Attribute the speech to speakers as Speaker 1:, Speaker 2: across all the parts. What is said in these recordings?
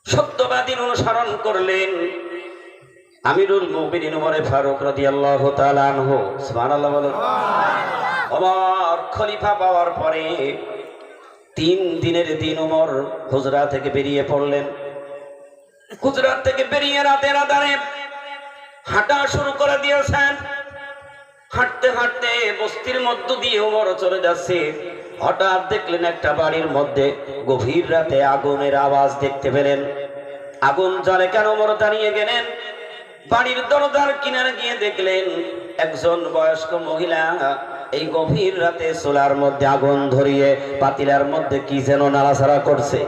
Speaker 1: সত্যবাদী অনুসরণ করলেন আমিরুল মুমিনিন ওমর ফারুক রাদিয়াল্লাহু তাআলা আনহু। সুবহানাল্লাহ বলেন। ওমর খলিফা পাওয়ার পরে 3 দিনের দিন ওমর হুজরা থেকে বেরিয়ে পড়লেন। হুজরা থেকে বেরিয়ে রাতের আধারে হাঁটা শুরু করে দিয়েছেন। হাঁটতে হাঁটতে বস্তির মধ্য দিয়ে ওমর চলে যাচ্ছে। হঠাৎ দেখলেন একটা বাড়ির মধ্যে গভীর রাতে আগুনের আওয়াজ দেখতে পেলেন। আগুন জ্বলে কেন? ওমর দাঁড়িয়ে গেলেন। বাড়ির দরজার কিনারে গিয়ে দেখলেন একজন বয়স্ক মহিলা এই গভীর রাতে চুলার মধ্যে আগুন ধরিয়ে পাতিলার মধ্যে কি যেন নাড়াচাড়া করছে।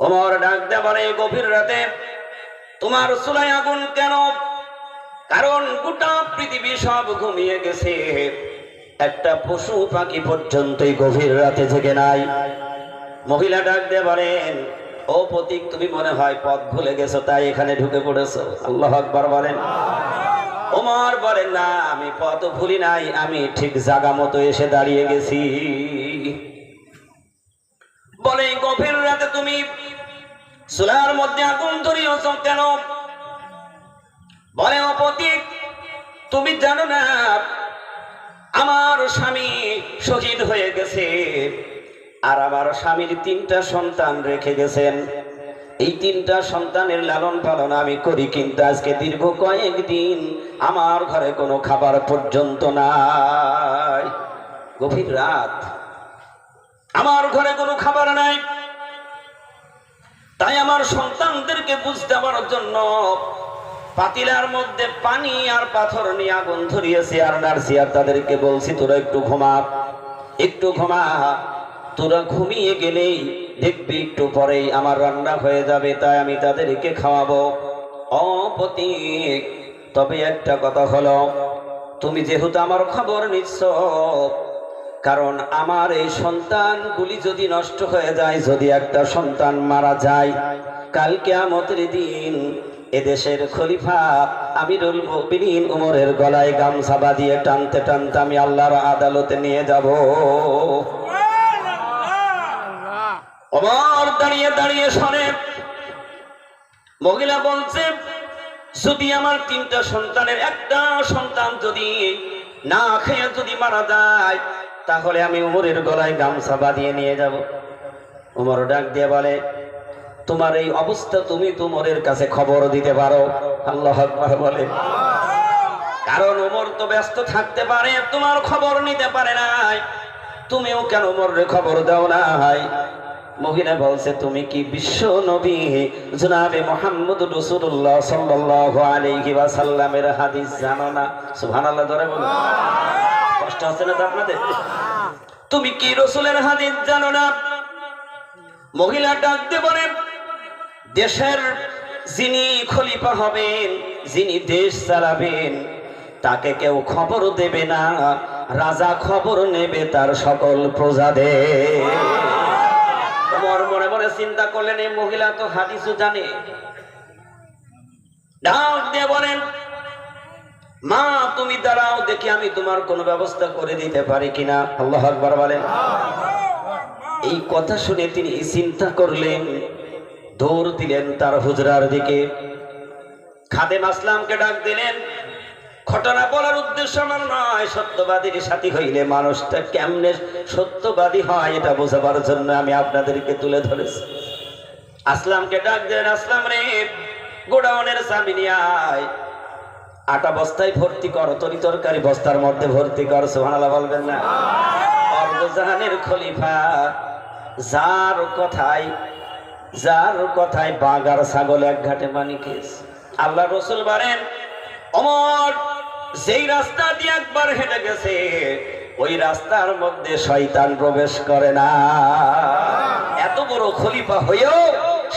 Speaker 1: ওমর ডাক দিয়ে বলে, গভীর রাতে তোমার চুলায় আগুন কেন? কারণ গোটা পৃথিবী সব ঘুমিয়ে গেছে, একটা পশু পাখি পর্যন্ত গভীর রাতে জেগে নাই। মহিলা ডাক দিয়ে বলেন, ও প্রতীক, তুমি মনে হয় পথ ভুলে গেছো, তাই এখানে ঢুকে পড়েছো। আল্লাহু আকবার বলেন। ওমর বলেন, না, আমি পথ ভুলি নাই, আমি ঠিক জায়গা মতো এসে দাঁড়িয়ে গেছি। বলে, গভীর রাতে তুমি চুলার মধ্যে আগুন ধরিয়েছ কেন? বলে, ও প্রতীক, তুমি জানো না আমার স্বামী শহীদ হয়ে গেছে, আর আমার স্বামীর 3টা সন্তান রেখে গেছেন। এই 3টা সন্তানের লালন পালন আমি করি, কিন্তু আজকে দীর্ঘ কয়েকদিন আমার ঘরে কোনো খাবার পর্যন্ত নাই। গভীর রাত, আমার ঘরে কোনো খাবার নাই, তাই আমার সন্তানদেরকে বুঝতে পারার জন্য পাতিলার মধ্যে পানি আর পাথর নিয়ে আগুন ধরিয়েছি আর নাড়ছি, আর তাদেরকে বলছি তোরা একটু ঘুমা, একটু ঘুমা। তোরা ঘুমিয়ে গেলেই দেখবি একটু পরেই আমার রান্না হয়ে যাবে, তাই আমি তাদেরকে খাওয়াবো। ও প্রতীক, তবে একটা কথা হলো, তুমি যেহেতু আমার খবর নিচ্ছ, কারণ আমার এই সন্তানগুলি যদি নষ্ট হয়ে যায়, যদি একটা সন্তান মারা যায়, কাল কিয়ামতের দিন এদেশের খলিফা আমিরুল মুমিনিন ওমরের গলায় গামছা বাঁধিয়ে টানতে টানতে আমি আল্লাহর আদালতে নিয়ে যাব। ওমর দাঁড়িয়ে দাঁড়িয়ে শোনে। মহিলা বলছে, যদি আমার 3টা সন্তানের একটা সন্তান যদি না খেয়ে যদি মারা যায়, তাহলে আমি ওমরের গলায় গামছা বাঁধিয়ে নিয়ে যাব। ওমর ডাক দিয়ে বলে, তোমার এই অবস্থা তুমি ওমরের কাছে খবর দিতে পারো। আল্লাহু আকবার বলে। কারণ ওমর তো ব্যস্ত থাকতে পারে, তোমার খবর নিতে পারে নাই, তুমিও কেন ওমরের খবর দাও নাই? মহিলা বলছে, তুমি কি বিশ্ব নবী জনাবে মুহাম্মদ রাসূলুল্লাহ সাল্লাল্লাহু আলাইহি ওয়াসাল্লামের হাদিস জানো না? সুবহানাল্লাহ ধরে বলো। কষ্ট হচ্ছে না তো আপনাদের? তুমি কি রাসূলের হাদিস জানো না? মহিলা ডাক দিয়ে বলেন, দেশের যিনি খলিফা হবেন, যিনি দেশ চালাবেন, তাকে কেউ খবর দেবে না, রাজা খবর নেবে তার সকল প্রজাদের। ওমর মনে মনে চিন্তা করলেন, এই মহিলা তো হাদিসও জানে। ডাক দিয়ে বলেন, মা তুমি দাঁড়াও, দেখি আমি তোমার কোনো ব্যবস্থা করে দিতে পারি কিনা। আল্লাহু আকবার বলেন। এই কথা শুনে তিনি চিন্তা করলেন, দৌড় দিলেন তার হুজরার দিকে। খাদেম আসলামকে ডাক দিলেন। ঘটনা বলার উদ্দেশ্য আমার নয়, সত্যবাদীর সাথী হইলে মানুষটা কেমনে সত্যবাদী হয় এটা বোঝাবার জন্য আমি আপনাদেরকে তুলে ধরেছি। আসলামকে ডাক দিলেন, আসলাম রে, গোডাউনের চাবি নিয়ে আয়, আটা বস্তায় ভর্তি কর, তরি তরকারি বস্তার মধ্যে ভর্তি কর। সুবহানাল্লাহ বলবেন না? অর্ধজাহানের খলিফা, যার কথায় বাঘ আর ছাগল এক ঘাটে পানি খেয়েছে। আল্লাহ রসুল বলেন, ওমর যেই রাস্তা দিয়ে একবার হেঁটে গেছে, ওই রাস্তার মধ্যে শয়তান প্রবেশ করে না। এত বড় খলিফা হয়েও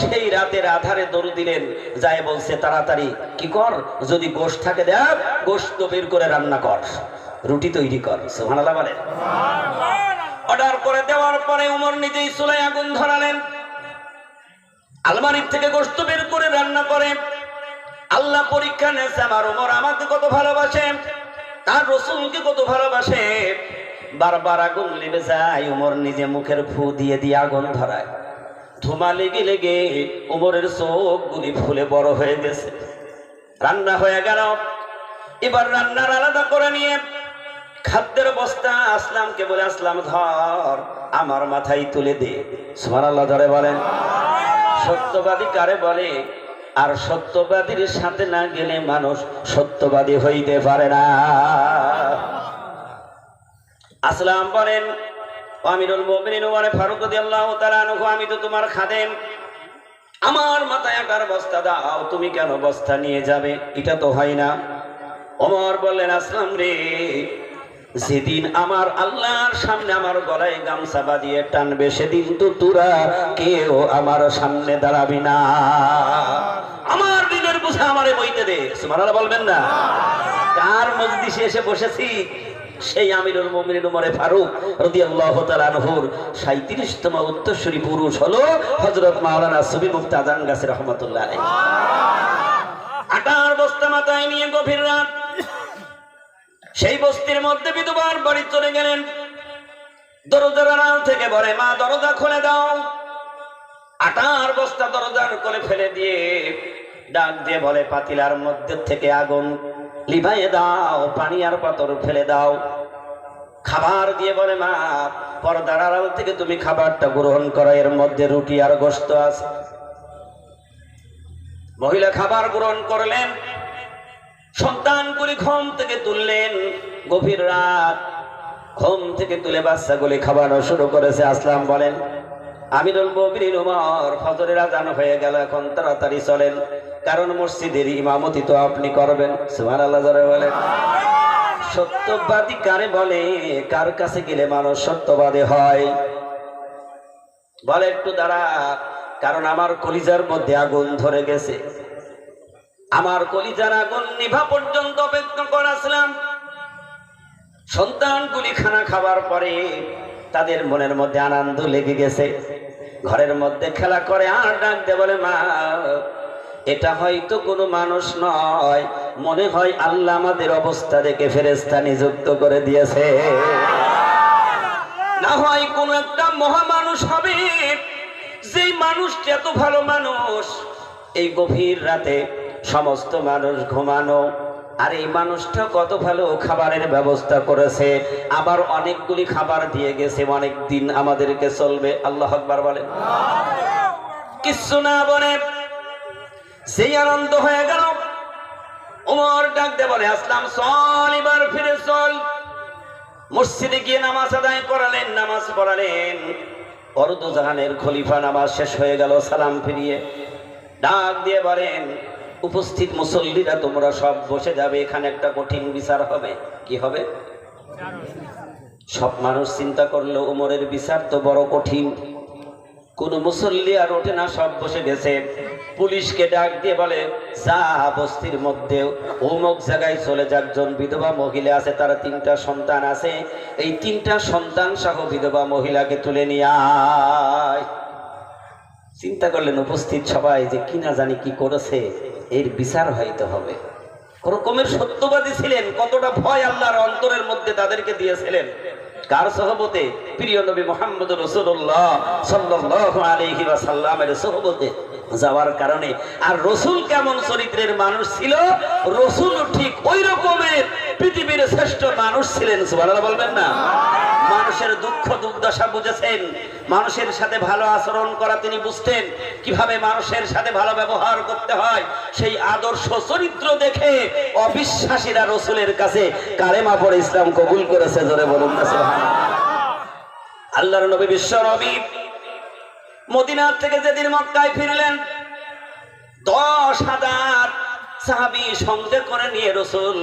Speaker 1: সেই রাতের আধারে দৌড় দিলেন, যায় বলছে তাড়াতাড়ি কি কর, যদি গোশত থাকে দেখ, গোশত বের করে রান্না কর, রুটি তৈরি কর। সুবহানাল্লাহ বলেন। অর্ডার করে দেওয়ার পরে ওমর নিজেই চুলায় আগুন ধরালেন, আলমারির থেকে গোশত বের করে রান্না করে। আল্লাহ পরীক্ষা নিয়েছে, আমার ওমর আমাকে কত ভালোবাসে, তার রাসূলকে কত ভালোবাসে। বারবার আগুন নিভে যায়, ওমর নিজে মুখের ফু দিয়ে দিয়ে আগুন ধরায়। ধুমা লেগে লেগে উমরের চোখগুলি ফুলে বড় হয়ে গেছে। রান্না হয়ে গেল, এবার রান্নার আলাদা করে নিয়ে খাদ্যের বস্তা আসলামকে বলে, আসলাম ধর, আমার মাথায় তুলে দে। সুবহানাল্লাহ ধরে বলেন। সত্যবাদী কারে বলে? আর সত্যবাদীর সাথে না গেলে মানুষ সত্যবাদী হইতে পারে না। আসলাম বলেন, আমিরুল মুমিনিন ওমর ফারুক রাদিয়াল্লাহু তাআলা আনহু, আমি তো তোমার খাদেম, আমার মাথায় আটার বস্তা দাও, তুমি কেন বস্তা নিয়ে যাবে? এটা তো হয় না। ওমর বললেন, আসলাম রে, যেদিন আমার আল্লাহর সামনে আমার গলায় গামছা বাঁধিয়ে টানবে, সেদিন তো তোরা কেউ আমার সামনে দাঁড়াবি না। আমার দিনের বোঝা আমারে বইতে দে। সুবহানাল্লাহ বলবেন না? কার মজলিসে এসে বসেছি? সেই আমিরুল মুমিনিন ওমর ফারুক রাদিয়াল্লাহু তাআলা আনহুর 37তম উত্তরসূরি পুরুষ হলো হযরত মাওলানা সুফি মুফতি আজান গাছী রাহমাতুল্লাহ আলাইহি। আটার বস্তা মাথায় নিয়ে গভীর রাত সেই বস্তির মধ্যে বিধবার বাড়ি চলে গেলেন। দরজার আড়াল থেকে বলে, মা দরজা খুলে দাও। আটার বস্তা দরজার কোলে ফেলে দিয়ে ডাক দিয়ে বলে, পাতিলার মধ্যে থেকে আগুন লিভাইয়ে দাও, পানি আর পাথর ফেলে দাও। খাবার দিয়ে বলে, মা পর্দার আড়াল থেকে তুমি খাবারটা গ্রহণ করো, এর মধ্যে রুটি আর গোশত আছে। মহিলা খাবার গ্রহণ করলেন, সন্তানগুলি ঘুম থেকে তুললেন। গভীর রাত, ঘুম থেকে তুলে বাচ্চাগুলি খাওয়ানো শুরু করেছে। আসলাম বলেন, আমিরুল মুমিনিন ওমর, ফজরের আজান হয়ে গেল, এখন তাড়াতাড়ি চলেন, কারণ মসজিদের ইমামতি তো আপনি করবেন। সুবহানাল্লাহ জোরে বলেন। সত্যবাদী কারে বলে? কার কাছে গেলে মানুষ সত্যবাদী হয়? বলে, একটু দাঁড়া, কারণ আমার কলিজার মধ্যে আগুন ধরে গেছে, আমার কলিজার আগুন নিভা পর্যন্ত অপেক্ষা করেছিলাম। সন্তানগুলি খানা খাবার পরে তাদের মনের মধ্যে আনন্দ লেগে গেছে, ঘরের মধ্যে খেলা করে আর ডাক দিয়ে বলে, মা এটা হয়তো কোনো মানুষ নয়, মনে হয় আল্লাহ আমাদের অবস্থা দেখে ফেরেশতা নিযুক্ত করে দিয়েছে, না হয় কোনো একটা মহামানুষ হবে। যেই মানুষটা এত ভালো মানুষ, এই গভীর রাতে সমস্ত মানুষ ঘুমানো, আর এই মানুষটা কত ভালো খাবারের ব্যবস্থা করেছে, আবার অনেকগুলি খাবার দিয়ে গেছে, অনেক দিন আমাদেরকে চলবে। আল্লাহু আকবার বলেন। কিছু না বলে সেই আনন্দ হয়ে গেল। ওমর ডাক দিয়ে বলে, আসলাম চল, এবার ফিরে চল। মসজিদে গিয়ে নামাজ আদায় করালেন, নামাজ পড়ালেন। অর্ধজাহানের খলিফা নামাজ শেষ হয়ে গেল, সালাম ফিরিয়ে ডাক দিয়ে বলেন, উপস্থিত মুসল্লিরা তোমরা সব বসে যাবে, এখানে একটা কঠিন বিচার হবে। কি হবে? সব মানুষ চিন্তা করলো, ওমরের বিচার তো বড় কঠিন, কোন মুসল্লি আর ওঠে না, সব বসে গেছে। পুলিশকে ডাক দিয়ে বলে, যা বস্তির মধ্যে অমুক জায়গায় চলে যা, একজন বিধবা মহিলা আছে, তার 3টা সন্তান আছে, এই 3টা সন্তান সহ বিধবা মহিলাকে তুলে নিয়ে আয়। চিন্তা করলেন উপস্থিত সবাই যে কি না জানি কি করেছে, এর বিচার হইতে হবে। রকমের সত্যবাদী ছিলেন, কতটা ভয় আল্লাহর অন্তরের মধ্যে তাদেরকে দিয়েছিলেন। কার সহবতে? প্রিয় নবী মুহাম্মদ রাসূলুল্লাহ সাল্লাল্লাহু আলাইহি ওয়াসাল্লামের সহবতে যাওয়ার কারণে। আর রসুল কেমন চরিত্রের মানুষ ছিল? রসুল ঠিক ওই রকমের পৃথিবীর শ্রেষ্ঠ মানুষ ছিলেন। সুবহানাল্লাহ বলবেন না? মানুষের দুঃখ দুর্দশা বুঝেছেন, মানুষের সাথে ভালো আচরণ করা তিনি বুঝতেন, কিভাবে মানুষের সাথে ভালো ব্যবহার করতে হয়, সেই আদর্শ চরিত্র দেখে অবিশ্বাসীরা রসুলের কাছে কালেমা পড়ে ইসলাম কবুল করেছে। জোরে বলুন না সুবহানাল্লাহ। আল্লাহর নবী বিশ্ব নবী মদিনা থেকে যেদিন মক্কায় ফিরলেন, 10,000 সাহাবী সঙ্গে করে নিয়ে রসুল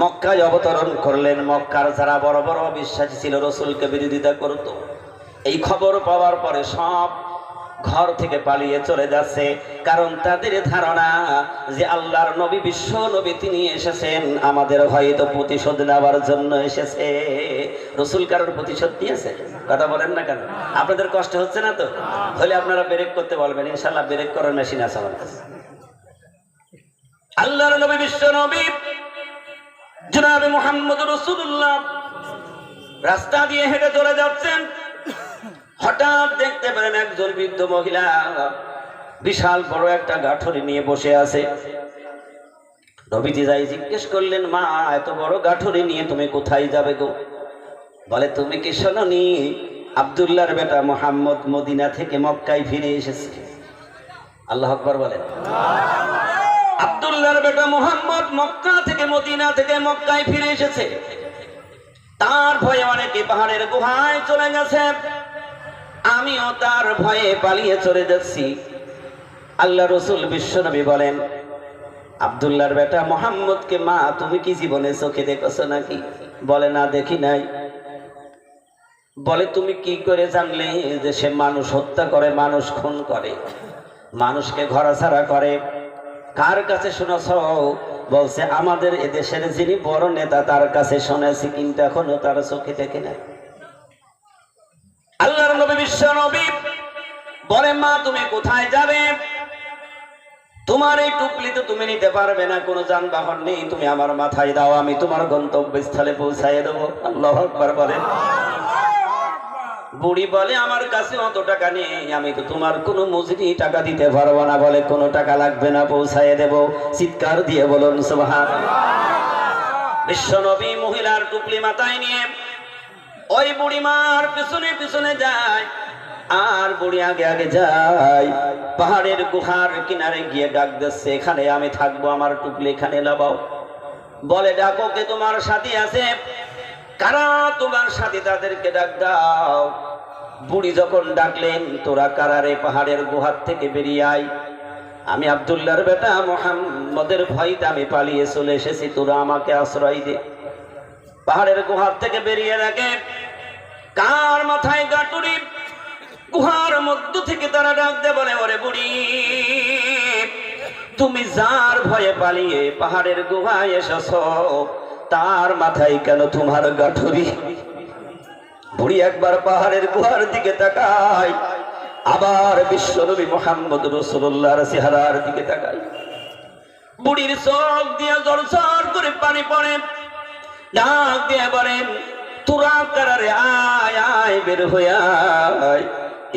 Speaker 1: মক্কায় অবতরণ করলেন। মক্কার যারা বড় বড় অবিশ্বাসী ছিল, রসুলকে বিরোধিতা করত, এই খবর পাওয়ার পরে সব ঘর থেকে পালিয়ে চলে যাচ্ছে, কারণ তাদের ধারণা যে আল্লাহর নবী বিশ্ব নবী তিনি এসেছেন আমাদের হয়তো প্রতিশোধ নেওয়ার জন্য এসেছে। রসুল কারোর প্রতিশোধ দিয়েছে? কথা বলেন না কেন? আপনাদের কষ্ট হচ্ছে না তো? হলে আপনারা ব্রেক করতে বলবেন, ইনশাআল্লাহ ব্রেক করার মেশিন আছে আমার কাছে। আল্লাহর নবী বিশ্ব নবী জনাবে মুহাম্মদ রাসূলুল্লাহ রাস্তা দিয়ে হেঁটে চলে যাচ্ছেন, হঠাৎ দেখতে পেলেন একজন বৃদ্ধ মহিলা বিশাল বড় একটা গাঠরি নিয়ে বসে আছে। নবীজি যাই জিজ্ঞেস করলেন, মা এত বড় গাঠরি নিয়ে তুমি কোথায় যাবে গো? বলে, তুমি কি শোনোনি আব্দুল্লাহর বেটা মুহাম্মদ মদিনা থেকে মক্কায় ফিরে এসেছে? আল্লাহু আকবার বলেন। আব্দুল্লাহর বেটা মুহাম্মদ মক্কা থেকে মদিনা থেকে মক্কায় ফিরে এসেছে। তার ভয়ে অনেকে পাহাড়ের গুহায় চলে গেছে, আমিও তার ভয়ে পালিয়ে চলে যাচ্ছি। আল্লাহ রসুল বিশ্বনবী বলেন, আব্দুল্লাহর বেটা মুহাম্মদকে মা তুমি কি জীবনে চোখে দেখেছো নাকি? বলে, না দেখি নাই। বলে, তুমি কি করে জানলে যে সে মানুষ হত্যা করে, মানুষ খুন করে, মানুষকে ঘোরাছাড়া করে? কার কাছে শুনেছ? বলছে, আমাদের এদেশের যিনি বড় নেতা তার কাছে শুনেছি, কিন্তু এখনো তার চোখে দেখে নাই। আল্লাহর নবী বিশ্ব নবী বলে, মা তুমি কোথায় যাবে? তোমার এই টুপলি তো তুমি নিতে পারবে না, কোনো যানবাহন নেই, তুমি আমার মাথায় দাও, আমি তোমার গন্তব্যস্থলে পৌঁছাইয়ে দেবো। আল্লাহু আকবার বলেন। বুড়ি বলে, আমার কাছে অত টাকা নেই, আমি তো তোমার কোনো মজুরি টাকা দিতে পারবো না। বলে, কোনো টাকা লাগবে না, পৌঁছাইয়ে দেব। চিৎকার দিয়ে বলুন সুবহানাল্লাহ। বিশ্বনবী মহিলার টুপলি মাথায় নিয়ে ওই বুড়িমার পিছনে পিছনে যায়, আর বুড়ি আগে আগে যায়। পাহাড়ের গুহার কিনারে গিয়ে ডাক দিচ্ছে, এখানে আমি থাকবো, আমার টুপলি এখানে লাগাও। বলে, ডাকো কে তোমার সাথী আছে? কারা তোমার সাথী? তাদেরকে ডাক দাও। বুড়ি যখন ডাকলেন, তোরা কারারে পাহাড়ের গুহার থেকে বেরিয়ে আয়, আমি আব্দুল্লাহর বেটা মুহাম্মদের ভয়তে আমি পালিয়ে চলে এসেছি, তোরা আমাকে আশ্রয় দে। পাহাড়ের গুহার থেকে বেরিয়ে দেখে কার মাথায় গাটুরি। গুহার মধ্য থেকে তারা ডাক দে বলে, ওরে বুড়ি, তুমি যার ভয়ে পালিয়ে পাহাড়ের গুহায় এসেছ, তার মাথায় কেন তোমার গাঠুরি? বুড়ি একবার পাহাড়ের গুহার দিকে তাকায়, আবার বিশ্বনবী মুহাম্মদ রাসূলুল্লাহর চেহারার দিকে তাকায়। বুড়ির চোখ দিয়ে জলসর করে পানি পড়ে, ডাক দিয়ে বলেন, তোরা কারারে আয় আয়, বের হয়ে আয়।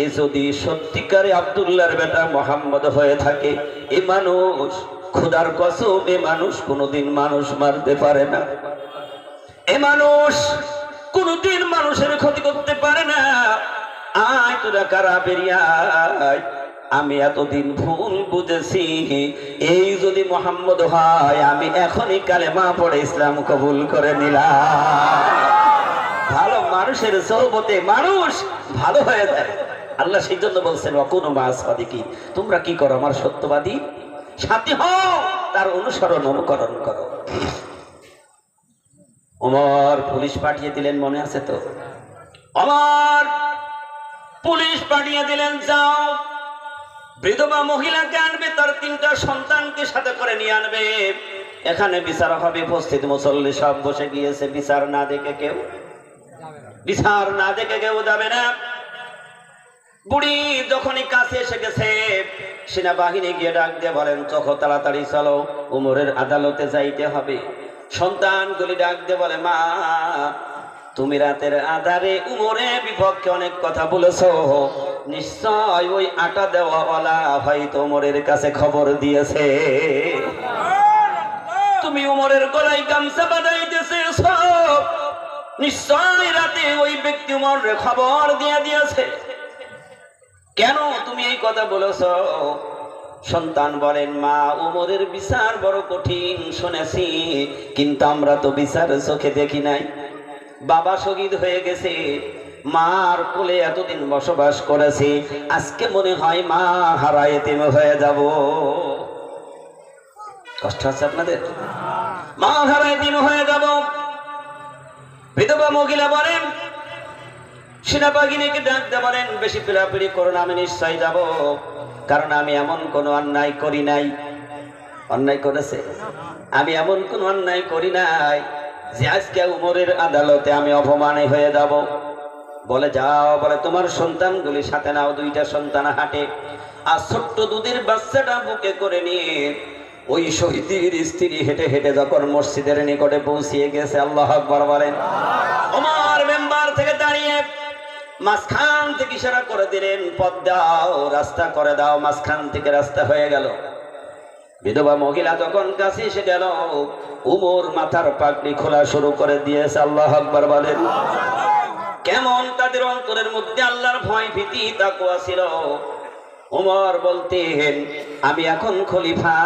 Speaker 1: এ যদি সত্যিকারে আব্দুল্লাহর বেটা মুহাম্মদ হয়ে থাকে, এ মানুষ, খোদার কসম, এ মানুষ কোনোদিন মানুষ মারতে পারে না, এ মানুষ কোনোদিন মানুষের ক্ষতি করতে পারে না। আয় তোরা কারা, বেরিয়ে আয়। আমি এতদিন ভুল বুঝেছি, এই যদি মুহাম্মদ হয়, আমি এখনই কালেমা পড়ে ইসলাম কবুল করে নিলাম। ভালো মানুষের সোহবতে মানুষ ভালো হয়ে যায়। আল্লাহ সেই জন্য বলছেন, ওয়াকুনু মা'আস সাদিকিন, তোমরা কি করো? আমার সত্যবাদী সাথী হও, তার অনুসরণ অনুকরণ করো। ওমর পুলিশ পাঠিয়ে দিলেন, মনে আছে তো? ওমর পুলিশ পাঠিয়ে দিলেন, যাও বিধবা মহিলাকে আনবে, তার 3টা সন্তানকে সাথে করে নিয়ে আনবে, এখানে বিচার হবে। উপস্থিত মুসল্লি সব বসে গিয়েছে, বিচার না দেখে কেউ যাবে না। বুড়ি যখনই কাছে এসে গেছে, সেনাবাহিনী গিয়ে ডাক দিয়ে বলেন, চলো তাড়াতাড়ি চলো, উমরের আদালতে যাইতে হবে। সন্তানগুলি ডাক দিয়ে বলে, মা তুমি রাতের আধারে উমরের বিপক্ষে অনেক কথা বলেছো, নিশ্চয় ওই আটা দেওয়াওয়ালা হয়তো উমরের কাছে খবর দিয়েছে। তুমি উমরের গলায় গামছা বাঁধাইতেছ, নিশ্চয় রাতে ওই ব্যক্তি উমরের খবর দিয়ে দিয়েছে। কেন তুমি এই কথা বলেছো? সন্তান বলেন, মা উমরের বিচার বড় কঠিন শুনেছি, কিন্তু আমরা তো বিচার চোখে দেখি নাই। বাবা শহীদ হয়ে গেছে, মার কোলে এতদিন বসবাস করেছি, আজকে মনে হয় মা হারা এতিম হয়ে যাব। কষ্ট হচ্ছে আপনাদের? মা হারা এতিম হয়ে যাব। বিধবা মহিলা বলেন, সেনাবাহিনীকে ডাকতে বলেন, বেশি পিড়াপিড়ি করো না, আমি নিশ্চয় যাব, কারণ আমি এমন কোনো অন্যায় করি নাই। অন্যায় করেছে? আমি এমন কোনো অন্যায় করি নাই যে আজকে উমরের আদালতে আমি অপমানে হয়ে যাব। বলে, যাও। বলে, তোমার সন্তানগুলি সাথে নাও। 2টা সন্তান হাঁটে, আর ছোট্ট দুধের বাচ্চাটা বুকে করে নিয়ে ওই শহীদের স্ত্রী হেঁটে হেঁটে যখন মসজিদের নিকটে পৌঁছিয়ে গেছে, আল্লাহু আকবার বলেন। ওমর মেম্বার থেকে দাঁড়িয়ে মাঝখান থেকে ইশারা করে দিলেন, পথ দাও, রাস্তা করে দাও। মাঝখান থেকে রাস্তা হয়ে গেল। বিধবা মহিলা যখন কাছে এসে গেল, উমর মাথার পাগড়ি খোলা শুরু করে দিয়েছে। আল্লাহু আকবার বলেন। কেমন তাদের অন্তরের মধ্যে আল্লাহর ভয় ভীতি তাকওয়া ছিল। উমর বলতেন, আমি এখন খলিফা,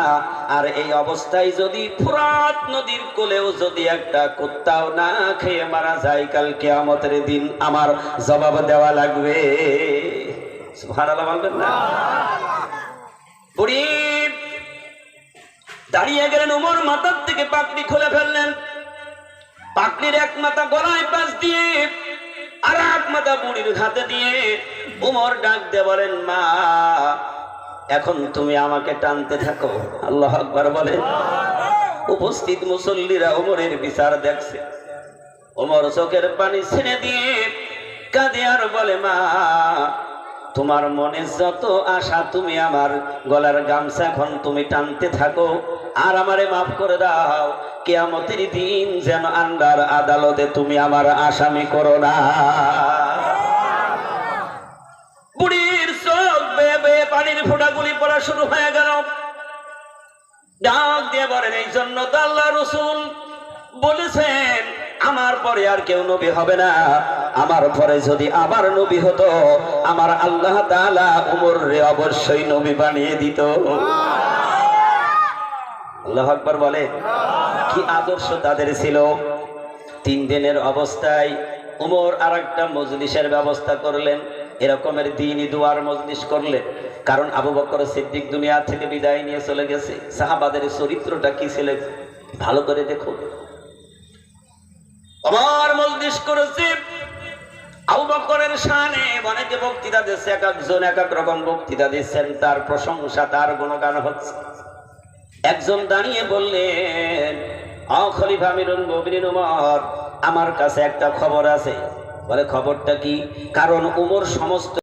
Speaker 1: আর এই অবস্থায় যদি ফুরাত নদীর কোলেও যদি একটা কুত্তাও না খেয়ে মারা যায়, কাল কিয়ামতের দিন আমার জবাব দেওয়া লাগবে। সুবহানাল্লাহ বলবেন না? বুড়ি দাঁড়িয়ে গেলেন। উমর মাথার থেকে পাগড়ি খুলে ফেললেন। পাগড়ির এক মাথা গলায় পাশ দিয়ে, আর এক মাথা বুড়ির হাতে দিয়ে উমর ডাক দিয়ে বলেন, মা, এখন তুমি আমাকে টানতে থাকো। আল্লাহু আকবার বলেন। উপস্থিত মুসল্লিরা উমরের বিচার দেখছে। উমর চোখের পানি ছেড়ে দিয়ে কাঁদে আর বলে, মা, তোমার মনে যত আশা, তুমি আমার গলার গামছা এখন তুমি টানতে থাকো, আর আমারে মাফ করে দাও। কিয়ামতের দিন যেন আল্লাহর আদালতে তুমি আমার আসামি করো না। বুড়ির চোখ বেয়ে বেয়ে পানির ফোঁটাগুলি পড়া শুরু হয়ে গেল। ডাক দিয়ে বলেন, এই জন্য তো আল্লাহ রাসূল বলেছেন, আমার পরে আর কেউ নবী হবে না। আমার পরে যদি আবার নবী হতো, আমার আল্লাহ তাআলা উমররে অবশ্যই নবী বানিয়ে দিত। আল্লাহু আকবার বলে। কি আদর্শ তাদের ছিল। 3 দিনের অবস্থায় উমর আরেকটা মজলিসের ব্যবস্থা করলেন। এরকমের দ্বীনি দুয়ার মজলিস করলেন। কারণ আবু বকর সিদ্দিক দুনিয়া থেকে বিদায় নিয়ে চলে গেছে। সাহাবাদের চরিত্রটা কি ছিল ভালো করে দেখো। ওমর মজলিস করেছে। আবু বকরের শানে অনেকে বক্তৃতা দিচ্ছে, এক একজন এক এক রকম বক্তৃতা দিচ্ছেন, তার প্রশংসা, তার গুণগান হচ্ছে। একজন দাঁড়িয়ে বললেন, খলিফা আমিরুল মুমিনিন উমর, আমার কাছে একটা খবর আছে। বলে, খবরটা কি? কারণ উমর সমস্ত